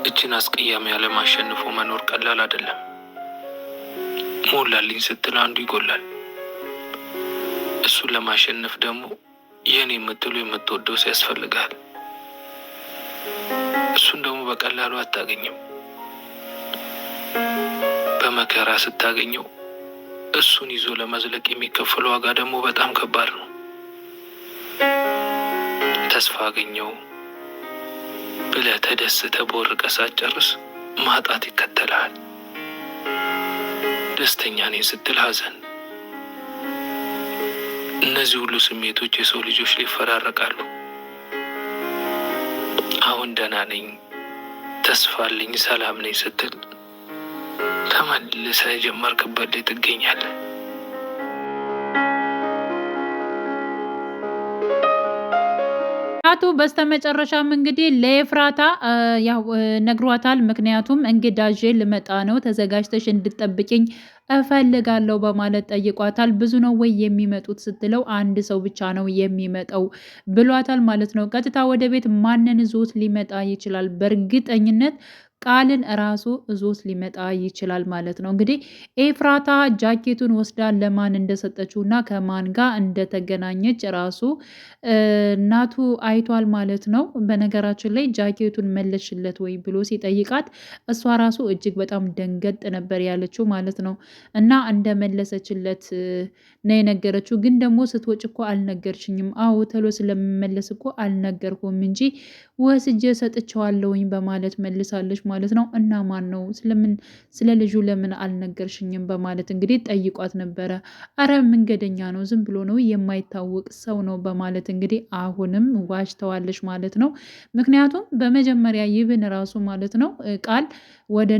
እችን አስቀያሚ ዓለም አሸንፎ መኖር ቀላል አይደለም። ሞላልኝ ስትል አንዱ ይጎላል። እሱን ለማሸነፍ ደግሞ የኔ የምትሉ የምትወደው ሲያስፈልጋል። እሱን ደግሞ በቀላሉ አታገኝም። በመከራ ስታገኘው እሱን ይዞ ለመዝለቅ የሚከፈለው ዋጋ ደግሞ በጣም ከባድ ነው። ተስፋ አገኘው ብለህ ተደስተህ በወርቀህ ሳትጨርስ ማጣት ይከተልሃል። ደስተኛ ነኝ ስትል ሐዘን። እነዚህ ሁሉ ስሜቶች የሰው ልጆች ላይ ይፈራረቃሉ። አሁን ደህና ነኝ፣ ተስፋ አለኝ፣ ሰላም ነኝ ስትል ተመልሰህ የጀመርክበት ላይ ትገኛለህ። አቶ በስተመጨረሻም እንግዲህ ለኤፍራታ ያው ነግሯታል። ምክንያቱም እንግዳ ይዤ ልመጣ ነው፣ ተዘጋጅተሽ እንድጠብቅኝ እፈልጋለሁ በማለት ጠይቋታል። ብዙ ነው ወይ የሚመጡት ስትለው አንድ ሰው ብቻ ነው የሚመጣው ብሏታል ማለት ነው። ቀጥታ ወደ ቤት ማንን ይዞት ሊመጣ ይችላል? በእርግጠኝነት ቃልን ራሱ እዞት ሊመጣ ይችላል ማለት ነው። እንግዲህ ኤፍራታ ጃኬቱን ወስዳ ለማን እንደሰጠችው እና ከማን ጋር እንደተገናኘች ራሱ እናቱ አይቷል ማለት ነው። በነገራችን ላይ ጃኬቱን መለሽለት ወይ ብሎ ሲጠይቃት እሷ ራሱ እጅግ በጣም ደንገጥ ነበር ያለችው ማለት ነው። እና እንደመለሰችለት ነው የነገረችው። ግን ደግሞ ስትወጭ እኮ አልነገርሽኝም። አዎ ተሎ ስለምመለስ እኮ አልነገርኩም እንጂ ወስጄ ሰጥቼዋለሁኝ በማለት መልሳለች ማለት ነው። እና ማን ነው ስለ ልጁ ለምን አልነገርሽኝም በማለት እንግዲህ ጠይቋት ነበረ። አረ መንገደኛ ነው፣ ዝም ብሎ ነው፣ የማይታወቅ ሰው ነው በማለት እንግዲህ አሁንም ዋሽተዋለች ማለት ነው። ምክንያቱም በመጀመሪያ ይብን ራሱ ማለት ነው ቃል ወደ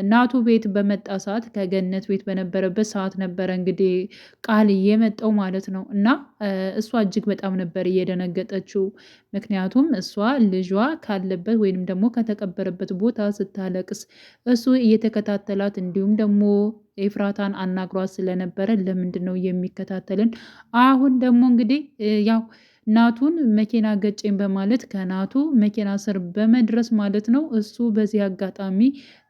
እናቱ ቤት በመጣ ሰዓት ከገነት ቤት በነበረበት ሰዓት ነበረ እንግዲህ ቃል የመጣው ማለት ነው። እና እሷ እጅግ በጣም ነበር እየደነገጠችው። ምክንያቱም እሷ ልጇ ካለበት ወይንም ደግሞ ከተቀበረበት ቦታ ስታለቅስ እሱ እየተከታተላት እንዲሁም ደግሞ ኤፍራታን አናግሯት ስለነበረ ለምንድን ነው የሚከታተልን? አሁን ደግሞ እንግዲህ ያው ናቱን መኪና ገጨኝ በማለት ከናቱ መኪና ስር በመድረስ ማለት ነው እሱ በዚህ አጋጣሚ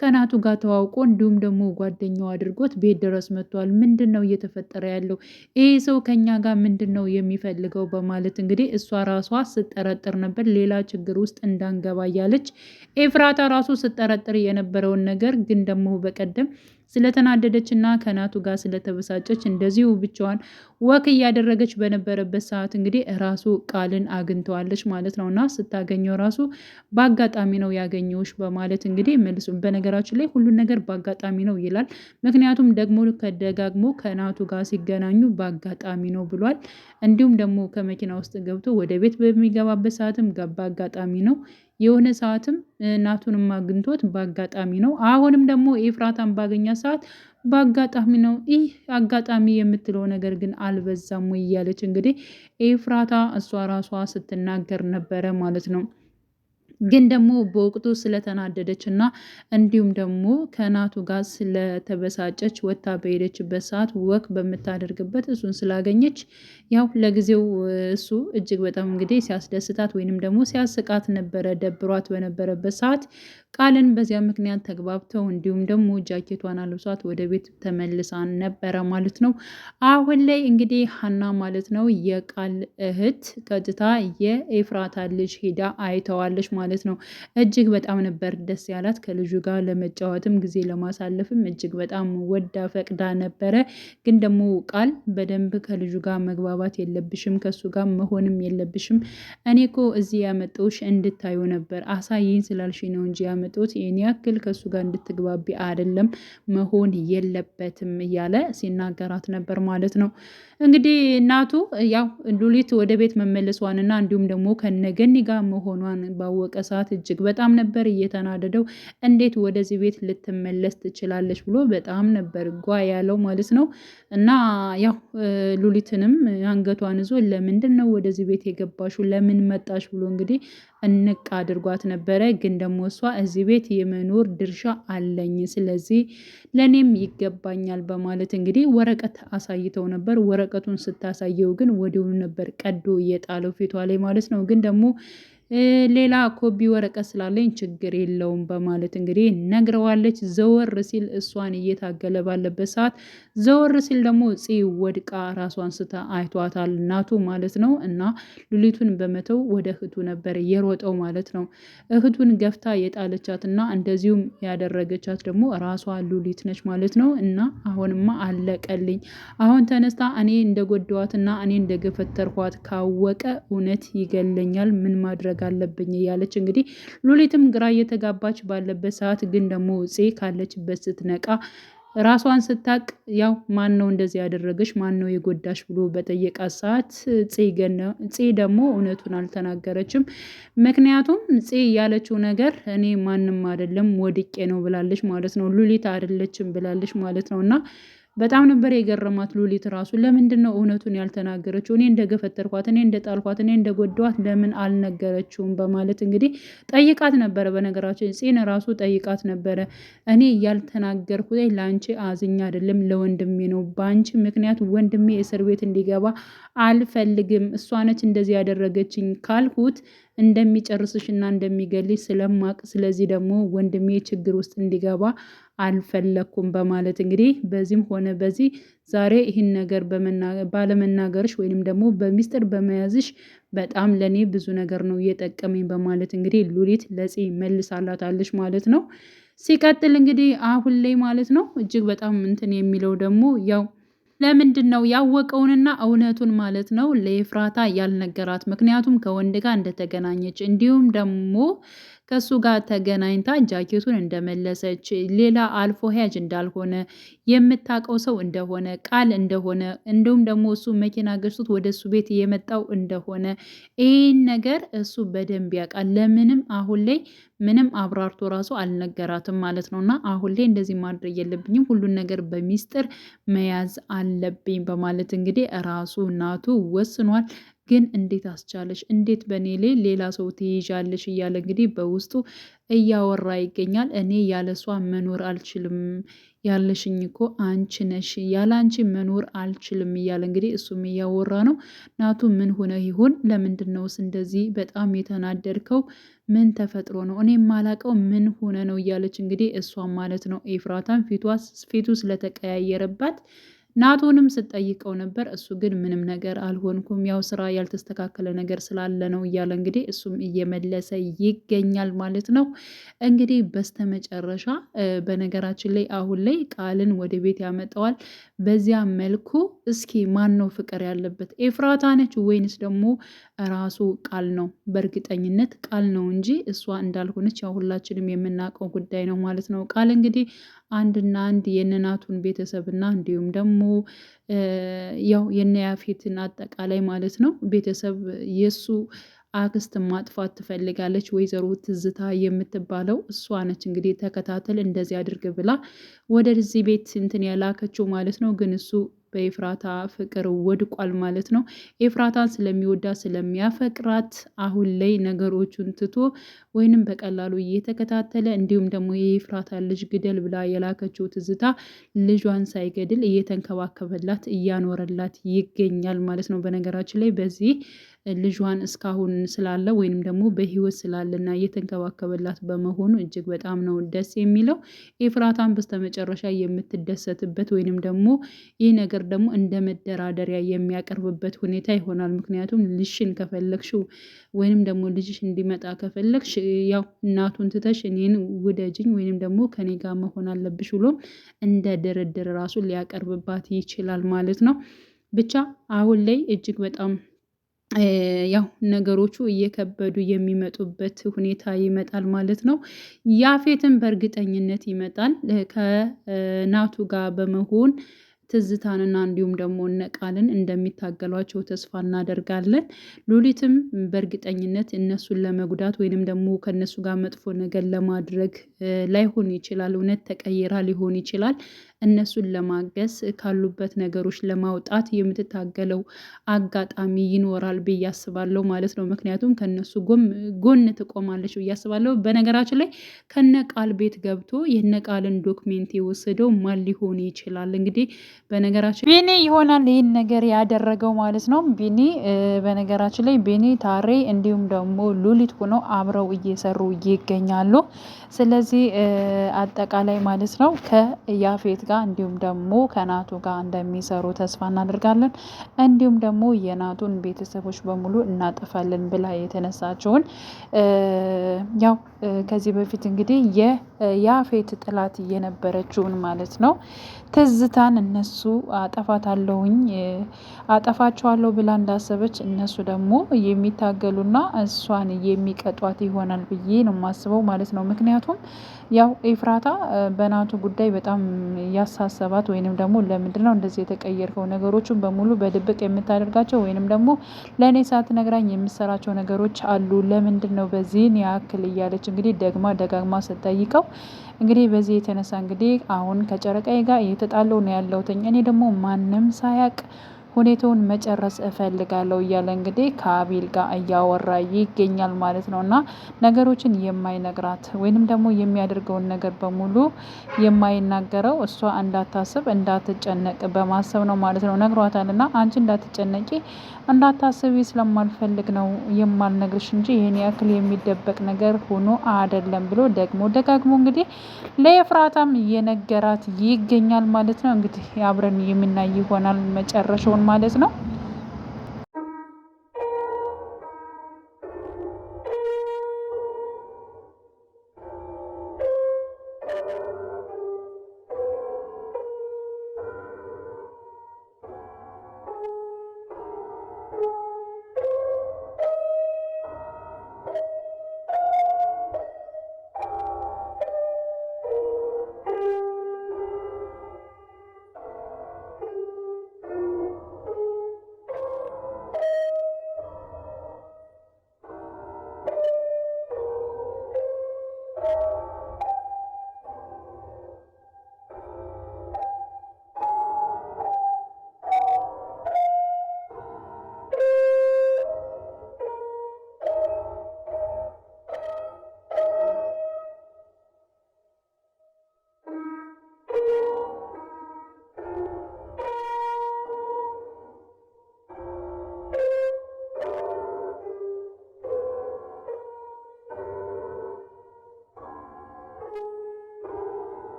ከናቱ ጋር ተዋውቆ እንዲሁም ደግሞ ጓደኛው አድርጎት ቤት ድረስ መጥቷል። ምንድን ነው እየተፈጠረ ያለው? ይህ ሰው ከኛ ጋር ምንድን ነው የሚፈልገው? በማለት እንግዲህ እሷ ራሷ ስጠረጥር ነበር ሌላ ችግር ውስጥ እንዳንገባ እያለች ኤፍራታ ራሱ ስጠረጥር የነበረውን ነገር ግን ደግሞ በቀደም ስለተናደደች እና ከናቱ ጋር ስለተበሳጨች እንደዚሁ ብቻዋን ወክ እያደረገች በነበረበት ሰዓት እንግዲህ ራሱ ቃልን አግኝተዋለች ማለት ነው። እና ስታገኘው ራሱ በአጋጣሚ ነው ያገኘውሽ በማለት እንግዲህ መልሱ። በነገራችን ላይ ሁሉን ነገር በአጋጣሚ ነው ይላል። ምክንያቱም ደግሞ ከደጋግሞ ከናቱ ጋር ሲገናኙ በአጋጣሚ ነው ብሏል። እንዲሁም ደግሞ ከመኪና ውስጥ ገብቶ ወደ ቤት በሚገባበት ሰዓትም በአጋጣሚ ነው። የሆነ ሰዓትም እናቱንም አግኝቶት በአጋጣሚ ነው። አሁንም ደግሞ ኤፍራታን ባገኛ ሰዓት በአጋጣሚ ነው። ይህ አጋጣሚ የምትለው ነገር ግን አልበዛም ወይ እያለች እንግዲህ ኤፍራታ እሷ ራሷ ስትናገር ነበረ ማለት ነው። ግን ደግሞ በወቅቱ ስለተናደደች እና እንዲሁም ደግሞ ከናቱ ጋር ስለተበሳጨች ወታ በሄደችበት ሰዓት ወክ በምታደርግበት እሱን ስላገኘች ያው ለጊዜው እሱ እጅግ በጣም እንግዲህ ሲያስደስታት ወይንም ደግሞ ሲያስቃት ነበረ። ደብሯት በነበረበት ሰዓት ቃልን በዚያ ምክንያት ተግባብተው እንዲሁም ደግሞ ጃኬቷን አልብሷት ወደ ቤት ተመልሳ ነበረ ማለት ነው። አሁን ላይ እንግዲህ ሀና ማለት ነው የቃል እህት ቀጥታ የኤፍራታ ልጅ ሄዳ አይተዋለች ማለት ነው። እጅግ በጣም ነበር ደስ ያላት። ከልጁ ጋር ለመጫወትም ጊዜ ለማሳለፍም እጅግ በጣም ወዳ ፈቅዳ ነበረ። ግን ደግሞ ቃል በደንብ ከልጁ ጋር መግባባት የለብሽም፣ ከሱ ጋር መሆንም የለብሽም። እኔ እኮ እዚህ ያመጣሁሽ እንድታዩ ነበር፣ አሳይኝ ስላልሽ ነው እንጂ ያመጣሁት ይህን ያክል ከሱ ጋር እንድትግባቢ አይደለም፣ መሆን የለበትም እያለ ሲናገራት ነበር ማለት ነው። እንግዲህ እናቱ ያው ሉሊት ወደ ቤት መመለሷንና እንዲሁም ደግሞ ከነገኒ ጋር መሆኗን ባወቀ ሰዓት እጅግ በጣም ነበር እየተናደደው። እንዴት ወደዚህ ቤት ልትመለስ ትችላለች ብሎ በጣም ነበር ጓ ያለው ማለት ነው። እና ያው ሉሊትንም አንገቷን ይዞ ለምንድን ነው ወደዚህ ቤት የገባሽው? ለምን መጣሽ? ብሎ እንግዲህ እንቅ አድርጓት ነበረ። ግን ደግሞ እሷ እዚህ ቤት የመኖር ድርሻ አለኝ፣ ስለዚህ ለእኔም ይገባኛል በማለት እንግዲህ ወረቀት አሳይተው ነበር። ወረቀቱን ስታሳየው ግን ወዲያውኑ ነበር ቀዶ እየጣለው ፊቷ ላይ ማለት ነው። ግን ደግሞ ሌላ ኮቢ ወረቀት ስላለኝ ችግር የለውም በማለት እንግዲህ ነግረዋለች። ዘወር ሲል እሷን እየታገለ ባለበት ሰዓት ዘወር ሲል ደግሞ ጽ ወድቃ ራሷን ስታ አይቷታል እናቱ ማለት ነው። እና ሉሊቱን በመተው ወደ እህቱ ነበር የሮጠው ማለት ነው። እህቱን ገፍታ የጣለቻት እና እንደዚሁም ያደረገቻት ደግሞ ራሷ ሉሊት ነች ማለት ነው። እና አሁንማ አለቀልኝ፣ አሁን ተነስታ እኔ እንደጎዳዋትና እኔ እንደገፈተርኳት ካወቀ እውነት ይገለኛል፣ ምን ማድረግ አለብኝ እያለች እንግዲህ ሉሊትም ግራ እየተጋባች ባለበት ሰዓት ግን ደግሞ ጽ ካለችበት ስትነቃ ራሷን ስታቅ ያው ማን ነው እንደዚህ ያደረገች ማን ነው የጎዳሽ ብሎ በጠየቃት ሰዓት ጽ ደግሞ እውነቱን አልተናገረችም። ምክንያቱም ጽ ያለችው ነገር እኔ ማንም አይደለም ወድቄ ነው ብላለች ማለት ነው። ሉሊት አይደለችም ብላለች ማለት ነው። እና በጣም ነበር የገረማት ሉሊት ራሱ ለምንድን ነው እውነቱን ያልተናገረችው? እኔ እንደገፈተርኳት፣ እኔ እንደጣልኳት፣ እኔ እንደጎዳዋት ለምን አልነገረችውም? በማለት እንግዲህ ጠይቃት ነበረ። በነገራችን ጽን ራሱ ጠይቃት ነበረ። እኔ ያልተናገርኩት ለአንቺ አዝኛ አይደለም ለወንድሜ ነው። በአንቺ ምክንያት ወንድሜ እስር ቤት እንዲገባ አልፈልግም። እሷ ነች እንደዚህ ያደረገችኝ ካልኩት እንደሚጨርስሽ እና እንደሚገልሽ ስለማቅ፣ ስለዚህ ደግሞ ወንድሜ ችግር ውስጥ እንዲገባ አልፈለኩም በማለት እንግዲህ በዚህም ሆነ በዚህ ዛሬ ይህን ነገር ባለመናገርሽ ወይንም ደግሞ በሚስጥር በመያዝሽ በጣም ለኔ ብዙ ነገር ነው እየጠቀመኝ በማለት እንግዲህ ሉሊት ለጽ መልሳላታለች ማለት ነው። ሲቀጥል እንግዲህ አሁን ላይ ማለት ነው እጅግ በጣም እንትን የሚለው ደግሞ ያው ለምንድን ነው ያወቀውንና እውነቱን ማለት ነው ለኤፍራታ ያልነገራት? ምክንያቱም ከወንድ ጋር እንደተገናኘች እንዲሁም ደግሞ ከሱ ጋር ተገናኝታ ጃኬቱን እንደመለሰች ሌላ አልፎ ሂያጅ እንዳልሆነ የምታውቀው ሰው እንደሆነ ቃል እንደሆነ እንዲሁም ደግሞ እሱ መኪና ገጭቶት ወደ እሱ ቤት የመጣው እንደሆነ ይህን ነገር እሱ በደንብ ያውቃል። ለምንም አሁን ላይ ምንም አብራርቶ ራሱ አልነገራትም ማለት ነው። እና አሁን ላይ እንደዚህ ማድረግ የለብኝም፣ ሁሉን ነገር በሚስጥር መያዝ አለብኝ በማለት እንግዲህ ራሱ እናቱ ወስኗል። ግን እንዴት አስቻለሽ? እንዴት በእኔ ላይ ሌላ ሰው ትይዣለሽ? እያለ እንግዲህ በውስጡ እያወራ ይገኛል። እኔ ያለሷ መኖር አልችልም፣ ያለሽኝ እኮ አንቺ ነሽ፣ ያለ አንቺ መኖር አልችልም እያለ እንግዲህ እሱም እያወራ ነው። ናቱ ምን ሆነ ይሆን? ለምንድን ነውስ እንደዚህ በጣም የተናደድከው? ምን ተፈጥሮ ነው? እኔ የማላቀው ምን ሆነ ነው እያለች እንግዲህ እሷም ማለት ነው ኤፍራታን ፊቱ ስለተቀያየረባት ናቶንም ስጠይቀው ነበር። እሱ ግን ምንም ነገር አልሆንኩም፣ ያው ስራ ያልተስተካከለ ነገር ስላለ ነው እያለ እንግዲህ እሱም እየመለሰ ይገኛል ማለት ነው። እንግዲህ በስተመጨረሻ በነገራችን ላይ አሁን ላይ ቃልን ወደ ቤት ያመጣዋል። በዚያ መልኩ እስኪ ማን ነው ፍቅር ያለበት? ኤፍራታ ነች ወይንስ ደግሞ ራሱ ቃል ነው? በእርግጠኝነት ቃል ነው እንጂ እሷ እንዳልሆነች ያው ሁላችንም የምናውቀው ጉዳይ ነው ማለት ነው። ቃል እንግዲህ አንድና አንድ የነናቱን ቤተሰብና እንዲሁም ደግሞ ያው የነያፌትን አጠቃላይ ማለት ነው ቤተሰብ የእሱ አክስት ማጥፋት ትፈልጋለች። ወይዘሮ ትዝታ የምትባለው እሷ ነች እንግዲህ ተከታተል እንደዚህ አድርግ ብላ ወደዚህ ቤት እንትን ያላከችው ማለት ነው። ግን እሱ በኤፍራታ ፍቅር ወድቋል ማለት ነው። ኤፍራታን ስለሚወዳት ስለሚያፈቅራት አሁን ላይ ነገሮቹን ትቶ ወይንም በቀላሉ እየተከታተለ እንዲሁም ደግሞ የኤፍራታ ልጅ ግደል ብላ የላከችው ትዝታ ልጇን ሳይገድል እየተንከባከበላት እያኖረላት ይገኛል ማለት ነው። በነገራችን ላይ በዚህ ልጇን እስካሁን ስላለ ወይንም ደግሞ በህይወት ስላለና እየተንከባከበላት በመሆኑ እጅግ በጣም ነው ደስ የሚለው። ኤፍራታን በስተመጨረሻ የምትደሰትበት ወይንም ደግሞ ይህ ነገር ደግሞ እንደ መደራደሪያ የሚያቀርብበት ሁኔታ ይሆናል። ምክንያቱም ልጅሽን ከፈለግሽው ወይንም ደግሞ ልጅሽ እንዲመጣ ከፈለግሽ ያው እናቱን ትተሽ እኔን ውደጅኝ ወይንም ደግሞ ከኔ ጋር መሆን አለብሽ ብሎም እንደ ድርድር ራሱን ሊያቀርብባት ይችላል ማለት ነው። ብቻ አሁን ላይ እጅግ በጣም ያው ነገሮቹ እየከበዱ የሚመጡበት ሁኔታ ይመጣል ማለት ነው። ያፌትን በእርግጠኝነት ይመጣል ከናቱ ጋር በመሆን ትዝታንና እንዲሁም ደግሞ እነቃልን እንደሚታገሏቸው ተስፋ እናደርጋለን። ሉሊትም በእርግጠኝነት እነሱን ለመጉዳት ወይንም ደግሞ ከነሱ ጋር መጥፎ ነገር ለማድረግ ላይሆን ይችላል፣ እውነት ተቀይራ ሊሆን ይችላል። እነሱን ለማገዝ ካሉበት ነገሮች ለማውጣት የምትታገለው አጋጣሚ ይኖራል ብዬ አስባለሁ ማለት ነው። ምክንያቱም ከነሱ ጎን ትቆማለች ብዬ አስባለሁ። በነገራችን ላይ ከነ ቃል ቤት ገብቶ የነ ቃልን ዶክሜንት የወሰደው ማን ሊሆን ይችላል? እንግዲህ በነገራችን ቢኒ ይሆናል ይህን ነገር ያደረገው ማለት ነው። ቢኒ በነገራችን ላይ ቢኒ ታሬ እንዲሁም ደግሞ ሉሊት ሆነው አብረው እየሰሩ ይገኛሉ። ስለዚህ አጠቃላይ ማለት ነው ከያፌት ጋር እንዲሁም ደግሞ ከናቱ ጋር እንደሚሰሩ ተስፋ እናደርጋለን። እንዲሁም ደግሞ የናቱን ቤተሰቦች በሙሉ እናጠፋለን ብላ የተነሳቸውን ያው ከዚህ በፊት እንግዲህ የያፌት ጥላት የነበረችውን ማለት ነው ትዝታን እነሱ አጠፋቸዋለሁ ብላ እንዳሰበች እነሱ ደግሞ የሚታገሉና እሷን የሚቀጧት ይሆናል ብዬ ነው የማስበው ማለት ነው። ምክንያቱም ያው ኤፍራታ በናቱ ጉዳይ በጣም ያሳሰባት ወይንም ደግሞ ለምንድን ነው እንደዚህ የተቀየርከው? ነገሮችን በሙሉ በድብቅ የምታደርጋቸው ወይንም ደግሞ ለእኔ ሳትነግራኝ የምሰራቸው ነገሮች አሉ። ለምንድን ነው በዚህን ያክል እያለች እንግዲህ ደጋግማ ስትጠይቀው እንግዲህ በዚህ የተነሳ እንግዲህ አሁን ከጨረቃዬ ጋር እየተጣለው ነው ያለሁትኝ እኔ ደግሞ ማንም ሳያቅ ሁኔታውን መጨረስ እፈልጋለሁ እያለ እንግዲህ ከአቤል ጋር እያወራ ይገኛል ማለት ነው። እና ነገሮችን የማይነግራት ወይንም ደግሞ የሚያደርገውን ነገር በሙሉ የማይናገረው እሷ እንዳታስብ እንዳትጨነቅ በማሰብ ነው ማለት ነው። ነግሯታል እና አንቺ እንዳትጨነቂ እንዳታስቢ ስለማልፈልግ ነው የማልነግርሽ እንጂ ይህን ያክል የሚደበቅ ነገር ሆኖ አይደለም ብሎ ደጋግሞ እንግዲህ ለኤፍራታም እየነገራት ይገኛል ማለት ነው። እንግዲህ አብረን የምናይ ይሆናል መጨረሻውን ማለት ነው።